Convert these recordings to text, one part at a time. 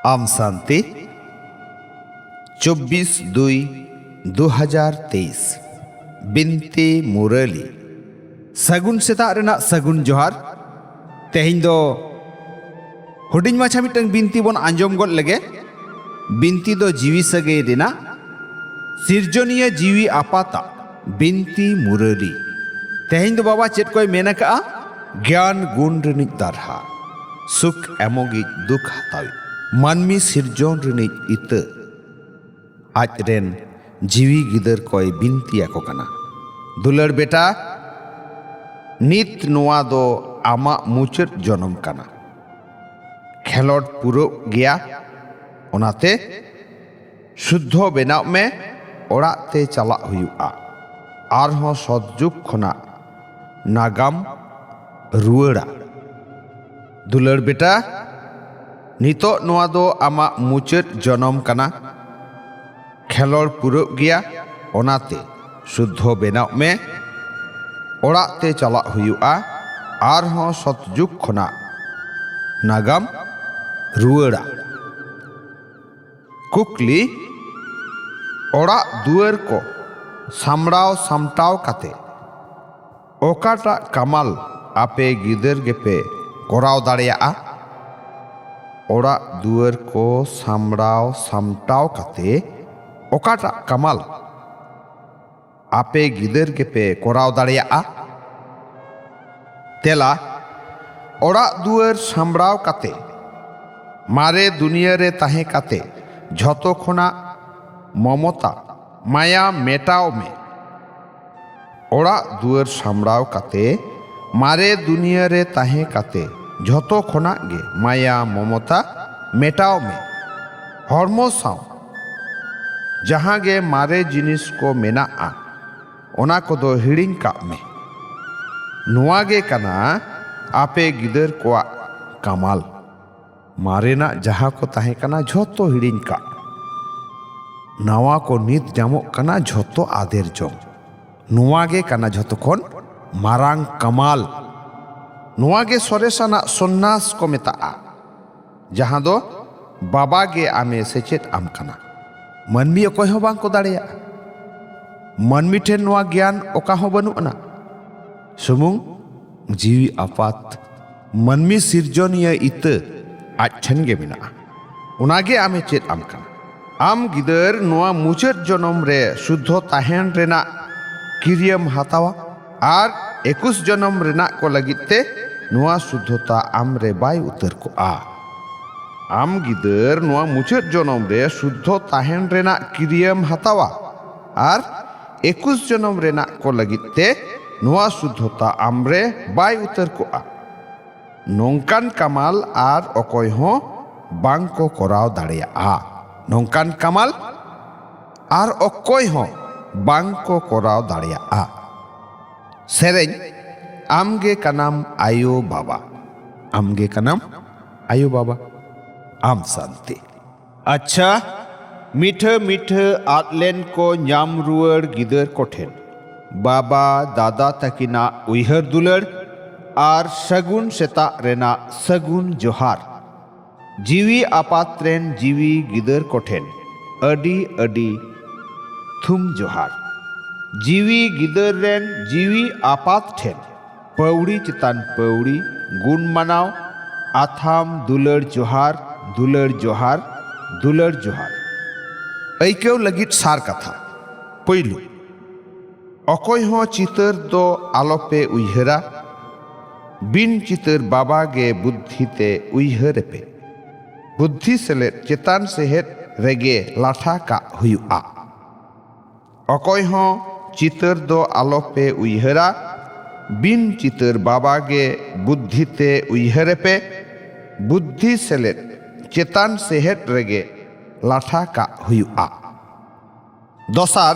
आम शांति 24/2/2023 बिनती मुरली सगुन सेता रेना सगुन जोहार तेहिं दो हुडिंग माछा मिटंग बिनती बन आंजम गद लगे बिनती दो जीवी सगे रेना सिरजनिया जीवी आपाता बिनती मुरली तेहिं दो बाबा चेत कोई मेना का ज्ञान गुण रिनिक दारहा सुख एमोगी दुख हतावी मानमी सिरजन रिनिक इत आज रेन जीवी गिदर कोई बिनती को कना दुलर बेटा नित नोआ दो आमा मुचत जन्म कना खेलोड पुरो गया ओनाते शुद्ध बेनाव में ओराते चला हुआ आरहों सदजुग खना नागाम रुआड़ा दुलर बेटा नितो नोआ दो आमा मुचत जन्म कना खेलोड पुरो गया ओनाते शुद्ध बेनाव में ओराते चला हुआ आरहों सतजुग खना नागाम रुआड़ा कुकली ओरा दुआर को सामड़ाव सामटाव काते ओकाटा कमाल आपे गिदर गेपे कोराव दाड़ेया ओरा दुआर को सामड़ाव सामटाव काते ओकाटा कमाल आपे गिदर गेपे कोराव दाड़ेया तेला ओरा दुआर सामड़ाव काते मारे दुनिया रे ताहे काते झतो खोना ममता माया मेटाव में ओरा दुआर सामड़ाव काते मारे दुनिया रे ताहे काते झतो खोना गे माया ममता मेटाव में हरमो साव जहाँ गे मारे जिनिस को मेना ओना को दो हिड़िंग का में नुआ गे कना आपे गिदर को कमाल मारे ना जहाँ को ताहे कना झतो हिड़िंग का नवा को नित जामो कना झतो आदेर जोंग नुआ गे कना झतो खोन मारांग कमाल नुआ गे सोरेसाना सन्नास को मेता जहाँ दो बाबा गे आमे सेचेत आम कना मनमी अकोय हो बांग को दाड़ेया मनमी ठेन नुआ ज्ञान ओका हो बनुआना सुमुंग जीवी आपात मनमी सिरजनिया इत आज ठेन गे मेना उनागे आमे चेत आम कना आम गिदर नुआ मुचत जन्म रे शुद्ध ताहेन रेना किरियम हातावा आर 21 जन्म रेना को लगिते नुआ शुद्धता आम रे बाय उतर को आम गिदर नुआ मुचत जन्म रे शुद्ध ताहेन रेना किरियम हातावा आर 21 जन्म रेना को लगिते नुआ शुद्धता आम रे बाय उतर को नोंकान कमाल आर अकोय हो बांग को कोराव दाड़ेया नोंकान कमाल आर अकोय हो बांग को कोराव दाड़ेया सेरें आमगे कनाम आयो बाबा आमगे कनाम आयो बाबा आम शांति अच्छा मीठ मीठ आतलेन को न्याम रुआड़ गिदर कोठेन बाबा दादा तकिना उइहर दुलड़ आर सगुन सेता रेना सगुन जोहार जीवी आपात्रेन जीवी गिदर कोठेन अडी अडी थुम जोहार जीवी गिदर रेन जीवी आपात ठेन पौड़ी चितान पौड़ी गुण मनाव आथाम दुलड़ जोहार दुलड़ जोहार दुलड़ जोहार ऐक्यव लगित सार कथा पहलू अकोय हो चितर दो आलोपे उइहरा बिन चितर बाबा गे बुद्धिते उइहरे पे बुद्धि सेले चेतान सेहेत रेगे लाठा का हुआ अकोय हो चितर दो आलोपे उइहरा बिन चितर बाबा गे बुद्धिते उइहरे पे बुद्धि सेले चेतान सेहेत रेगे लाठा का हुआ दोसार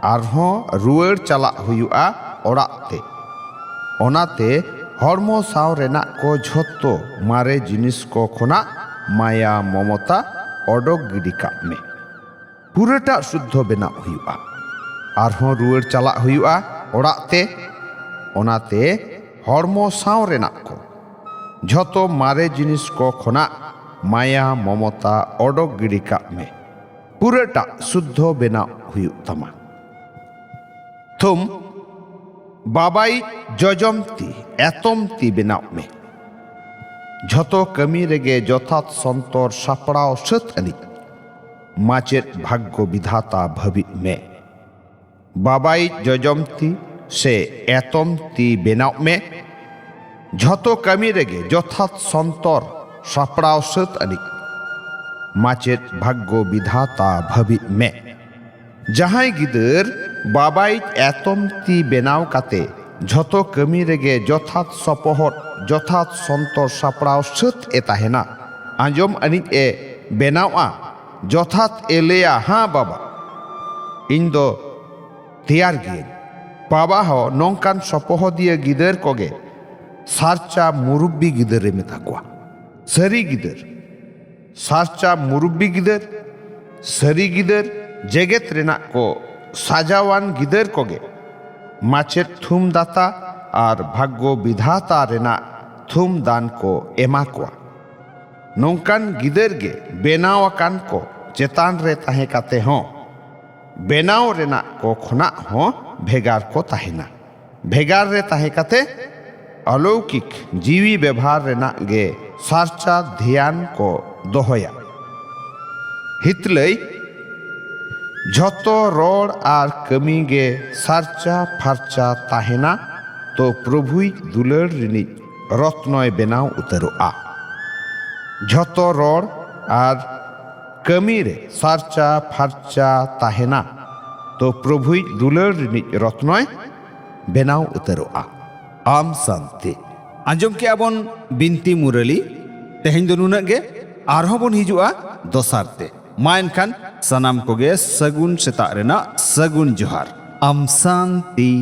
आरहों रुआड़ चला हुआ ओराते ओनाते हरमो साव रेना को झोतो मारे जिनिस को खोना माया ममता ओडोक गिडिका में पूराटा शुद्ध बेना हुआ आरहों रुआड़ चला हुआ ओराते ओनाते हरमो साव रेना को झोतो मारे जिनिस को खोना माया ममता ओडोक गिड़ी काग मे पूराटा शुद्ध बेनाव हुयुग तमा थुम बाबाई जजम ती एतम ती बेनाव मे झतो कमी रेगे जथात संतर सापड़ाव सत अनिक माचेत भाग्य विधाता भवि में बाबाई जजमती से एतमती बेनाव में झतो कमी रेगे जथात संतर सापड़ाव सत अनिक माचेत भाग्य विधाता भवि में जहां गिदर बाबाई एतमती बेनाव काते झतो कमी रेगे जथात सपोहट जथात संतर सापड़ाव सत ए ताहेना आंजम अनिक ए बेनावा जथात एलेया हाँ बाबा इन दो तैयार गिए बाबा हो नौकान सपोह दिए गिदर कोगे सारचा मुरुब्बी गिदर मेता कोआ सरी गिदर सारचा मुरुब्बी गिदर सरी गिदर जेगेत रेना को साजावान गिदर कोगे माचेत थुम दाता और भाग्य विधाता रेना थुम दान को एमा कोआ नौकान गिदर गे बेनाव कान को चेतान रे ताहे काते हों बेनाव रेना को खुना हों भेगार को ताहेना भेगार रे ताहे काते अलौकिक जीवी व्यवहार रेना गे सारचा ध्यान को दोहया हितलई झतो रोड और कमी गे सारचा फारचा ताहेना तो प्रभुई दुलर रिनी रत्नय बेनाव उतरोआ झतो रोड और कमी रे सारचा फारचा ताहेना तो प्रभुई दुलर रिनी रत्नय बेनाव उतरोआ आम शांति आंजम के आबन बिनती मुरली तेहें दो नुना गे आरहों बन हिजुआ दोसारते मा एनखान सनाम कोगे सगुन सेता रेना सगुन जोहार आम शांति।